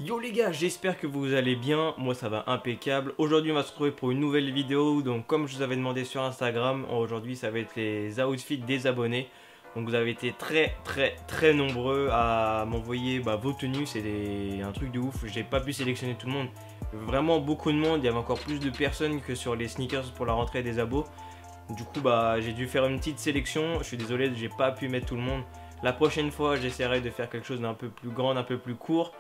Yo les gars, j'espère que vous allez bien, moi ça va impeccable. Aujourd'hui on va se retrouver pour une nouvelle vidéo, donc comme je vous avais demandé sur Instagram, aujourd'hui ça va être les outfits des abonnés. Donc vous avez été très nombreux à m'envoyer vos tenues, c'est un truc de ouf, j'ai pas pu sélectionner tout le monde. Vraiment beaucoup de monde, il y avait encore plus de personnes que sur les sneakers pour la rentrée des abos. Du coup j'ai dû faire une petite sélection, je suis désolé, j'ai pas pu mettre tout le monde. La prochaine fois j'essaierai de faire quelque chose d'un peu plus grand, d'un peu plus court,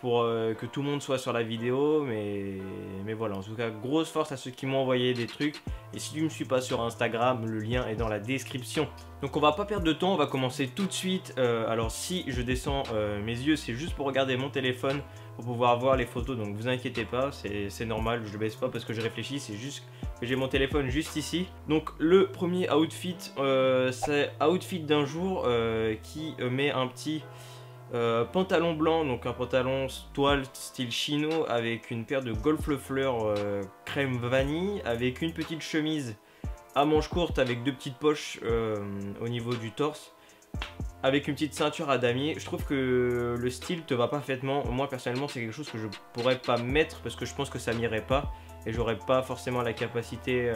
pour que tout le monde soit sur la vidéo, mais voilà, en tout cas grosse force à ceux qui m'ont envoyé des trucs. Et si tu ne me suis pas sur Instagram, le lien est dans la description. Donc on va pas perdre de temps, on va commencer tout de suite. Alors si je descends mes yeux, c'est juste pour regarder mon téléphone, pour pouvoir voir les photos, donc vous inquiétez pas, c'est normal, je ne baisse pas parce que je réfléchis, c'est juste que j'ai mon téléphone juste ici. Donc le premier outfit, c'est outfit d'un jour qui met un petit pantalon blanc, donc un pantalon toile style chino avec une paire de golf le fleur crème vanille, avec une petite chemise à manches courtes avec deux petites poches au niveau du torse, avec une petite ceinture à damier. Je trouve que le style te va parfaitement. Moi personnellement c'est quelque chose que je pourrais pas mettre parce que je pense que ça m'irait pas et j'aurais pas forcément la capacité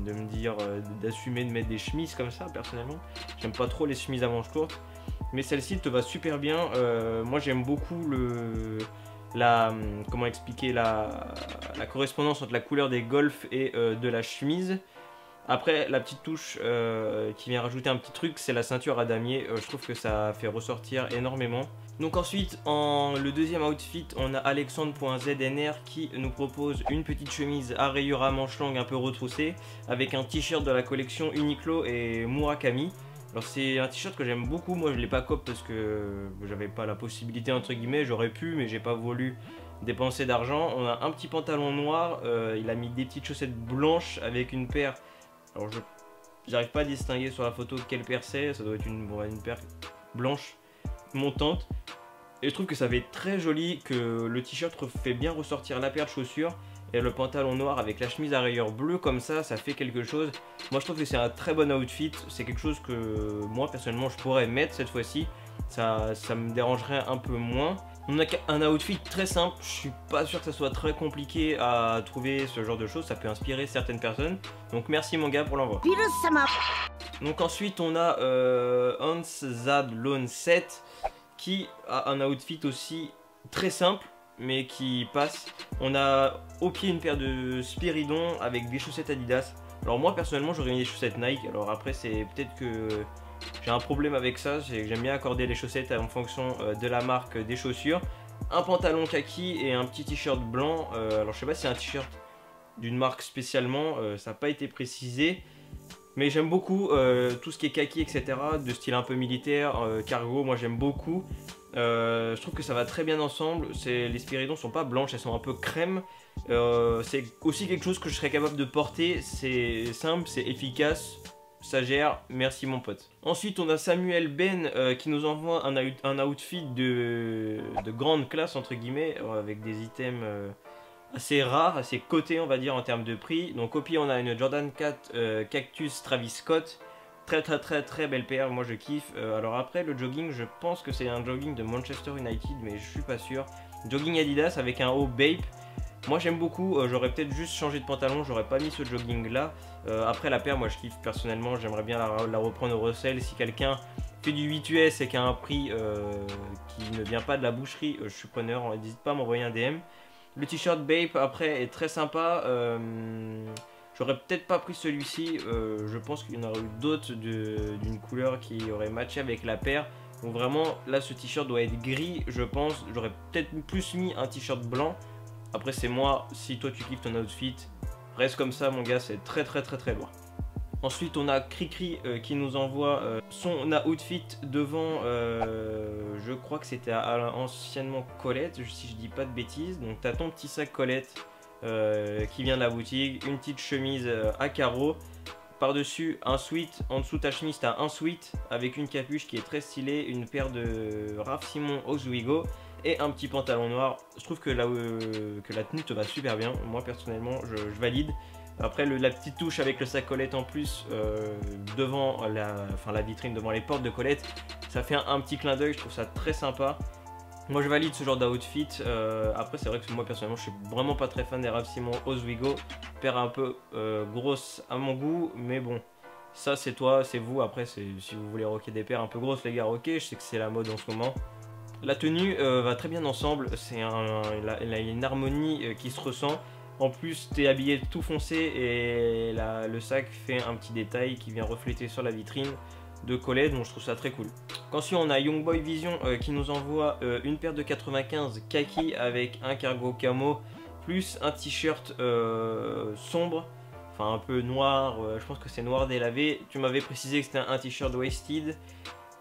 de me dire d'assumer de mettre des chemises comme ça. Personnellement j'aime pas trop les chemises à manches courtes, mais celle-ci te va super bien. Moi j'aime beaucoup comment expliquer la correspondance entre la couleur des golfs et de la chemise. Après la petite touche qui vient rajouter un petit truc, c'est la ceinture à damier. Je trouve que ça fait ressortir énormément. Donc ensuite le deuxième outfit, on a Alexandre.znr qui nous propose une petite chemise à rayures à manches longues un peu retroussée avec un t-shirt de la collection Uniqlo et Murakami. Alors c'est un t-shirt que j'aime beaucoup, moi je l'ai pas copié parce que j'avais pas la possibilité entre guillemets, j'aurais pu mais j'ai pas voulu dépenser d'argent. On a un petit pantalon noir, il a mis des petites chaussettes blanches avec une paire, alors j'arrive pas à distinguer sur la photo quelle paire c'est, ça doit être une paire blanche montante. Et je trouve que ça fait très joli, que le t-shirt fait bien ressortir la paire de chaussures. Et le pantalon noir avec la chemise à rayures bleues comme ça fait quelque chose. Moi je trouve que c'est un très bon outfit. C'est quelque chose que moi personnellement je pourrais mettre cette fois-ci. Ça me dérangerait un peu moins. On a un outfit très simple. Je suis pas sûr que ça soit très compliqué à trouver ce genre de choses. Ça peut inspirer certaines personnes. Donc merci mon gars pour l'envoi. Donc ensuite on a Hans Zad Lone 7 qui a un outfit aussi très simple mais qui passe. On a au pied une paire de Spiridon avec des chaussettes Adidas. Alors moi personnellement j'aurais mis des chaussettes Nike. Alors après c'est peut-être que j'ai un problème avec ça, c'est que j'aime bien accorder les chaussettes en fonction de la marque des chaussures. Un pantalon kaki et un petit t-shirt blanc. Alors je sais pas si c'est un t-shirt d'une marque spécialement, ça n'a pas été précisé. Mais j'aime beaucoup tout ce qui est kaki, etc. De style un peu militaire, cargo, moi j'aime beaucoup. Je trouve que ça va très bien ensemble. Les Spiridons sont pas blanches, elles sont un peu crème. C'est aussi quelque chose que je serais capable de porter. C'est simple, c'est efficace, ça gère, merci mon pote. Ensuite on a Samuel Ben qui nous envoie un outfit de grande classe entre guillemets, avec des items assez rare, assez coté on va dire en termes de prix. Donc au pied on a une Jordan 4 Cactus Travis Scott, très belle paire, moi je kiffe. Alors après le jogging, je pense que c'est un jogging de Manchester United mais je suis pas sûr. Jogging Adidas avec un haut Bape, moi j'aime beaucoup. J'aurais peut-être juste changé de pantalon, j'aurais pas mis ce jogging là. Après la paire moi je kiffe personnellement, j'aimerais bien la reprendre au resell. Si quelqu'un fait du 8 US et qui a un prix qui ne vient pas de la boucherie, je suis preneur, n'hésite pas à m'envoyer un DM. Le t-shirt Bape après est très sympa. J'aurais peut-être pas pris celui-ci. Je pense qu'il y en aurait eu d'autres d'une couleur qui aurait matché avec la paire. Donc vraiment là ce t-shirt doit être gris je pense. J'aurais peut-être plus mis un t-shirt blanc. Après c'est moi, si toi tu kiffes ton outfit, reste comme ça mon gars, c'est très loin. Ensuite on a Cricri qui nous envoie son outfit devant, je crois que c'était anciennement Colette, si je dis pas de bêtises. Donc t'as ton petit sac Colette qui vient de la boutique, une petite chemise à carreaux, par-dessus un sweat, en dessous ta chemise t'as un sweat avec une capuche qui est très stylée, une paire de Raf Simon Oswego et un petit pantalon noir. Je trouve que la tenue te va super bien, moi personnellement je valide. Après la petite touche avec le sac Colette en plus devant la vitrine, devant les portes de Colette, ça fait un petit clin d'œil, je trouve ça très sympa. Moi je valide ce genre d'outfit. Après c'est vrai que moi personnellement je suis vraiment pas très fan des Raf Simons Oswego. Paire un peu grosse à mon goût, mais bon, ça c'est toi, c'est vous. Après si vous voulez rocker des paires un peu grosses les gars, ok, je sais que c'est la mode en ce moment. La tenue va très bien ensemble, c'est elle a une harmonie qui se ressent. En plus t'es habillé tout foncé et le sac fait un petit détail qui vient refléter sur la vitrine de Colette, donc je trouve ça très cool. Ensuite on a Youngboy Vision qui nous envoie une paire de 95 kaki avec un cargo camo plus un t-shirt sombre, enfin un peu noir, je pense que c'est noir délavé. Tu m'avais précisé que c'était un t-shirt wasted,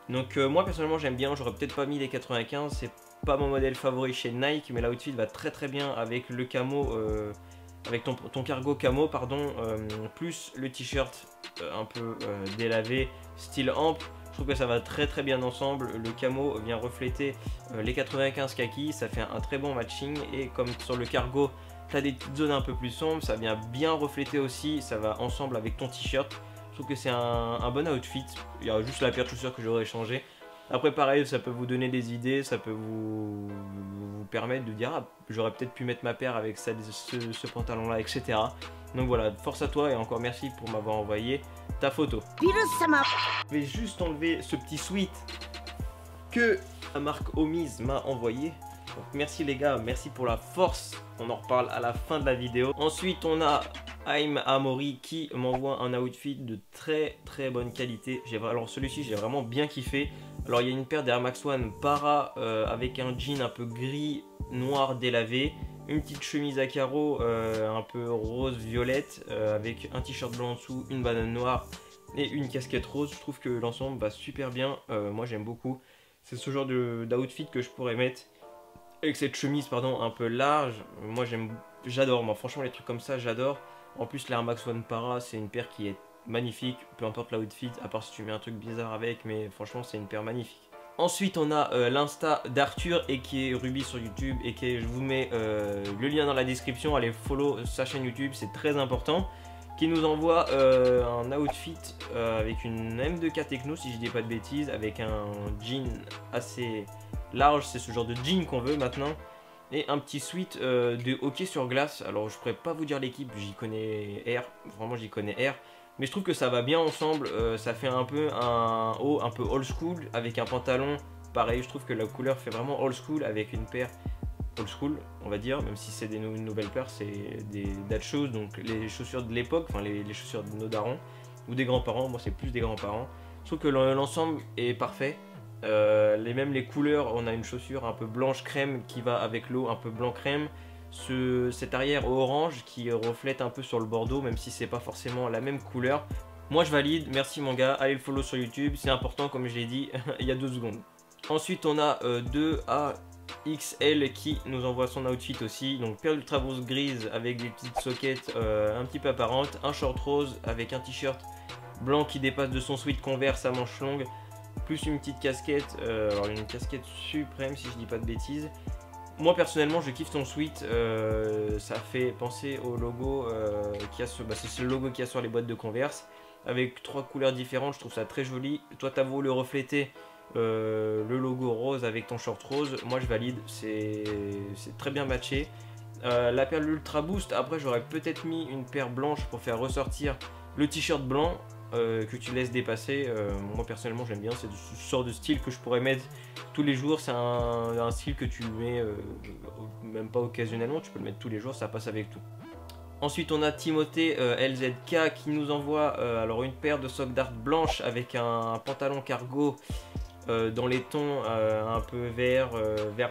donc moi personnellement j'aime bien, j'aurais peut-être pas mis les 95, c'est pas mon modèle favori chez Nike, mais l'outfit va très bien avec le camo, avec ton cargo camo pardon, plus le t-shirt un peu délavé style amp. Je trouve que ça va très bien ensemble. Le camo vient refléter les 95 kaki, ça fait un très bon matching. Et comme sur le cargo tu as des petites zones un peu plus sombres, ça vient bien refléter aussi, ça va ensemble avec ton t-shirt. Je trouve que c'est un bon outfit. Il y a juste la paire de chaussures que j'aurais changé. Après pareil, ça peut vous donner des idées, ça peut vous permettre de dire ah, j'aurais peut-être pu mettre ma paire avec ce pantalon là, etc. Donc voilà, force à toi et encore merci pour m'avoir envoyé ta photo. Je vais juste enlever ce petit sweat que la marque Omise m'a envoyé. Donc merci les gars, merci pour la force. On en reparle à la fin de la vidéo. Ensuite on a Aim Amori qui m'envoie un outfit de très bonne qualité. Alors celui-ci j'ai vraiment bien kiffé. Alors il y a une paire d'Air Max One Para avec un jean un peu gris noir délavé, une petite chemise à carreaux un peu rose violette avec un t-shirt blanc en dessous, une banane noire et une casquette rose. Je trouve que l'ensemble va super bien, moi j'aime beaucoup. C'est ce genre d'outfit que je pourrais mettre avec cette chemise pardon un peu large. Moi j'adore, moi franchement les trucs comme ça j'adore. En plus l'Air Max One Para c'est une paire qui est magnifique, peu importe l'outfit, à part si tu mets un truc bizarre avec, mais franchement c'est une paire magnifique. Ensuite on a l'insta d'Arthur et qui est Ruby sur YouTube et qui je vous mets le lien dans la description, allez follow sa chaîne YouTube, c'est très important. Qui nous envoie un outfit avec une M2K Techno si je dis pas de bêtises, avec un jean assez large, c'est ce genre de jean qu'on veut maintenant. Et un petit sweat de hockey sur glace. Alors je pourrais pas vous dire l'équipe, j'y connais R, vraiment j'y connais R. Mais je trouve que ça va bien ensemble, ça fait un peu un haut un peu old school avec un pantalon. Pareil, je trouve que la couleur fait vraiment old school avec une paire old school, on va dire, même si c'est des nouvelles paires, c'est des dad shoes, donc les chaussures de l'époque, enfin les chaussures de nos darons ou des grands-parents. Moi c'est plus des grands-parents. Je trouve que l'ensemble est parfait. Même les couleurs, on a une chaussure un peu blanche crème qui va avec l'eau un peu blanc crème. Cet arrière orange qui reflète un peu sur le bordeaux, même si c'est pas forcément la même couleur. Moi je valide, merci mon gars, allez le follow sur YouTube, c'est important comme je l'ai dit il y a 2 secondes. Ensuite on a 2AXL qui nous envoie son outfit aussi, donc paire ultra grosse grise avec des petites sockets un petit peu apparentes, un short rose avec un t-shirt blanc qui dépasse de son sweat Converse à manches longues, plus une petite casquette, alors une casquette suprême si je dis pas de bêtises. Moi personnellement je kiffe ton sweat, ça fait penser au logo c'est le logo qu'il y a sur les boîtes de Converse avec 3 couleurs différentes, je trouve ça très joli. Toi t'as voulu refléter le logo rose avec ton short rose, moi je valide, c'est très bien matché. La paire Ultra Boost, après j'aurais peut-être mis une paire blanche pour faire ressortir le t-shirt blanc que tu laisses dépasser. Moi personnellement j'aime bien, c'est ce genre de style que je pourrais mettre tous les jours. C'est un style que tu mets même pas occasionnellement, tu peux le mettre tous les jours, ça passe avec tout. Ensuite on a Timothée LZK qui nous envoie alors une paire de socks d'art blanche avec un pantalon cargo dans les tons un peu vert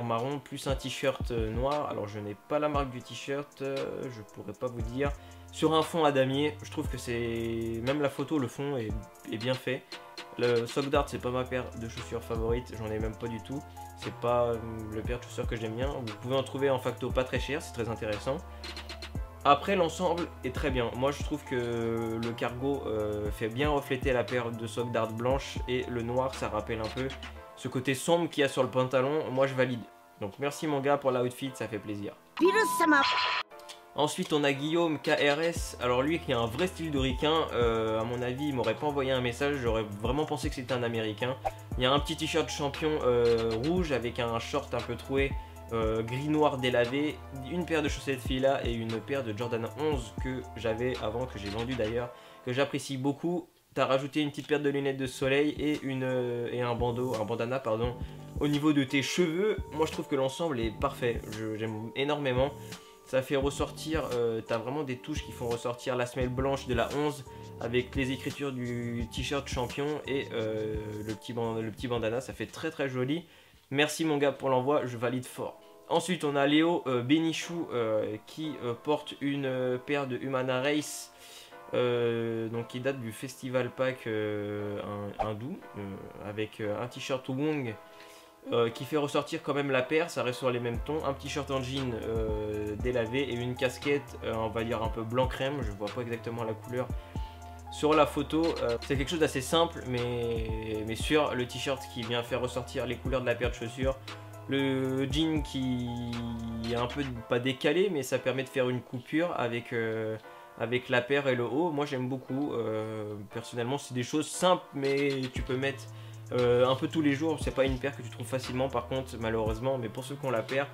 marron, plus un t-shirt noir. Alors je n'ai pas la marque du t-shirt, je pourrais pas vous dire. Sur un fond à damier, je trouve que c'est... Même la photo, le fond est bien fait. Le sock d'art, c'est pas ma paire de chaussures favorite, j'en ai même pas du tout. C'est pas le paire de chaussures que j'aime bien. Vous pouvez en trouver en facto pas très cher, c'est très intéressant. Après, l'ensemble est très bien. Moi, je trouve que le cargo fait bien refléter la paire de socks d'art blanche et le noir, ça rappelle un peu ce côté sombre qu'il y a sur le pantalon. Moi, je valide. Donc, merci mon gars pour l'outfit, ça fait plaisir. Ensuite on a Guillaume KRS, alors lui qui a un vrai style de ricain, à mon avis il m'aurait pas envoyé un message, j'aurais vraiment pensé que c'était un américain. Il y a un petit t-shirt champion rouge avec un short un peu troué, gris noir délavé, une paire de chaussettes Fila et une paire de Jordan 11 que j'avais avant, que j'ai vendu d'ailleurs, que j'apprécie beaucoup. T'as rajouté une petite paire de lunettes de soleil et un bandana pardon. Au niveau de tes cheveux, moi je trouve que l'ensemble est parfait, j'aime énormément. Ça fait ressortir, t'as vraiment des touches qui font ressortir la semelle blanche de la 11 avec les écritures du t-shirt champion et le petit bandana, ça fait très très joli. Merci mon gars pour l'envoi, je valide fort. Ensuite on a Léo Bénichou qui porte une paire de Humana Race, donc qui date du Festival Pack hindou, avec un t-shirt Wong. Qui fait ressortir quand même la paire, ça reste sur les mêmes tons, un petit short en jean délavé et une casquette, on va dire un peu blanc crème, je vois pas exactement la couleur sur la photo. C'est quelque chose d'assez simple mais sûr, le t-shirt qui vient faire ressortir les couleurs de la paire de chaussures, le jean qui est un peu pas décalé mais ça permet de faire une coupure avec la paire et le haut. Moi j'aime beaucoup, personnellement c'est des choses simples mais tu peux mettre un peu tous les jours. C'est pas une paire que tu trouves facilement par contre malheureusement, mais pour ceux qui ont la paire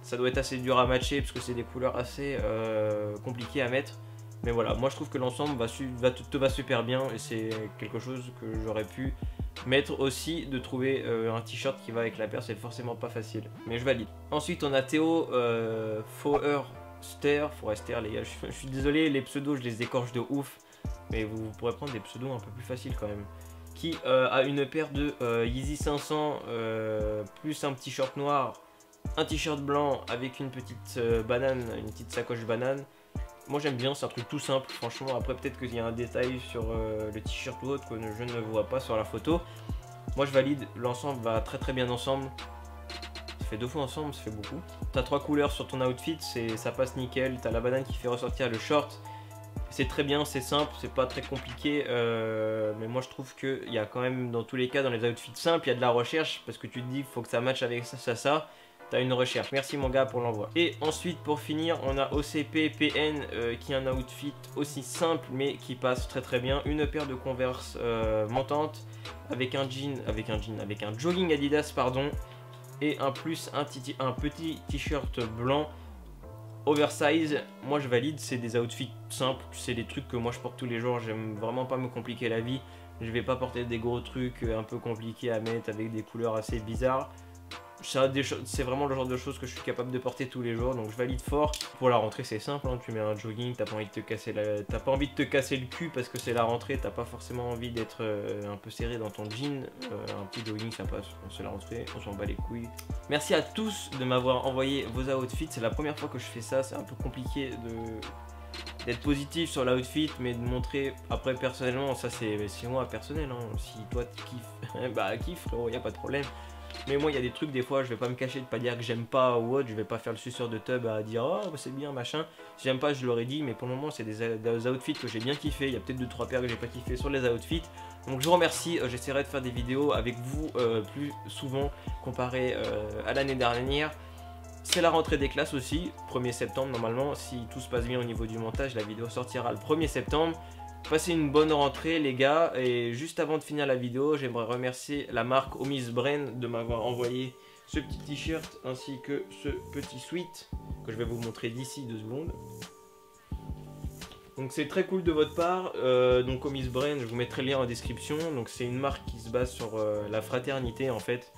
ça doit être assez dur à matcher parce que c'est des couleurs assez compliquées à mettre. Mais voilà, moi je trouve que l'ensemble te va super bien et c'est quelque chose que j'aurais pu mettre aussi, de trouver un t-shirt qui va avec la paire, c'est forcément pas facile, mais je valide. Ensuite on a Théo Forester les gars, je suis désolé, les pseudos je les écorche de ouf, mais vous pourrez prendre des pseudos un peu plus faciles quand même. Qui a une paire de Yeezy 500 plus un petit short noir, un t-shirt blanc avec une petite banane, une petite sacoche banane. Moi j'aime bien, c'est un truc tout simple franchement. Après peut-être qu'il y a un détail sur le t-shirt ou autre que je ne vois pas sur la photo. Moi je valide, l'ensemble va très très bien ensemble. Ça fait deux fois ensemble, ça fait beaucoup. T'as trois couleurs sur ton outfit, ça passe nickel. T'as la banane qui fait ressortir le short. C'est très bien, c'est simple, c'est pas très compliqué, mais moi je trouve qu'il y a quand même, dans tous les cas, dans les outfits simples, il y a de la recherche, parce que tu te dis qu'il faut que ça matche avec ça, t'as une recherche. Merci mon gars pour l'envoi. Et ensuite, pour finir, on a OCPPN qui a un outfit aussi simple, mais qui passe très très bien. Une paire de Converse montantes, avec un jogging Adidas, pardon, et un petit t-shirt blanc. Oversize, moi je valide, c'est des outfits simples, c'est des trucs que moi je porte tous les jours, j'aime vraiment pas me compliquer la vie, je vais pas porter des gros trucs un peu compliqués à mettre avec des couleurs assez bizarres. C'est vraiment le genre de choses que je suis capable de porter tous les jours, donc je valide fort. Pour la rentrée c'est simple, hein, tu mets un jogging, t'as pas envie de te casser le cul parce que c'est la rentrée, t'as pas forcément envie d'être un peu serré dans ton jean, un petit jogging ça passe, c'est la rentrée, on s'en bat les couilles. Merci à tous de m'avoir envoyé vos outfits, c'est la première fois que je fais ça, c'est un peu compliqué d'être positif sur l'outfit, mais de montrer, après personnellement, ça c'est moi personnel, hein. Si toi tu kiffes, bah kiffe frérot, y a pas de problème. Mais moi il y a des trucs des fois je vais pas me cacher de pas dire que j'aime pas ou autre, je vais pas faire le suceur de tub à dire oh bah, c'est bien machin. Si j'aime pas je l'aurais dit, mais pour le moment c'est des outfits que j'ai bien kiffé, il y a peut-être 2-3 paires que j'ai pas kiffé sur les outfits. Donc je vous remercie, j'essaierai de faire des vidéos avec vous plus souvent comparé à l'année dernière. C'est la rentrée des classes aussi, 1er septembre normalement, si tout se passe bien au niveau du montage, la vidéo sortira le 1er septembre. Passez une bonne rentrée les gars, et juste avant de finir la vidéo, j'aimerais remercier la marque Homies Brain de m'avoir envoyé ce petit t-shirt ainsi que ce petit sweat que je vais vous montrer d'ici 2 secondes. Donc c'est très cool de votre part, donc Homies Brain, je vous mettrai le lien en description. Donc c'est une marque qui se base sur la fraternité en fait.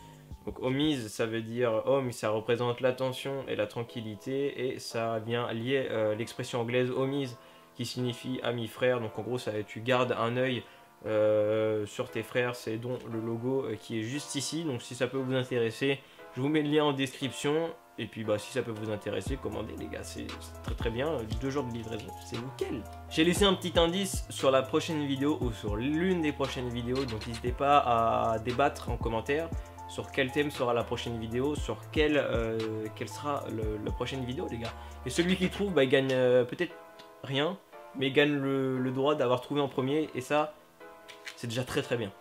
Donc Homies ça veut dire homme, ça représente l'attention et la tranquillité, et ça vient lier l'expression anglaise homies qui signifie ami frère. Donc en gros tu gardes un œil sur tes frères, c'est dont le logo qui est juste ici. Donc si ça peut vous intéresser, je vous mets le lien en description. Et puis bah si ça peut vous intéresser, commandez les gars, c'est très très bien, 2 jours de livraison, c'est nickel. J'ai laissé un petit indice sur la prochaine vidéo ou sur l'une des prochaines vidéos, donc n'hésitez pas à débattre en commentaire sur quel thème sera la prochaine vidéo, sur quelle sera la prochaine vidéo les gars. Et celui qui trouve, bah, il gagne peut-être rien, mais il gagne le droit d'avoir trouvé en premier, et ça c'est déjà très très bien.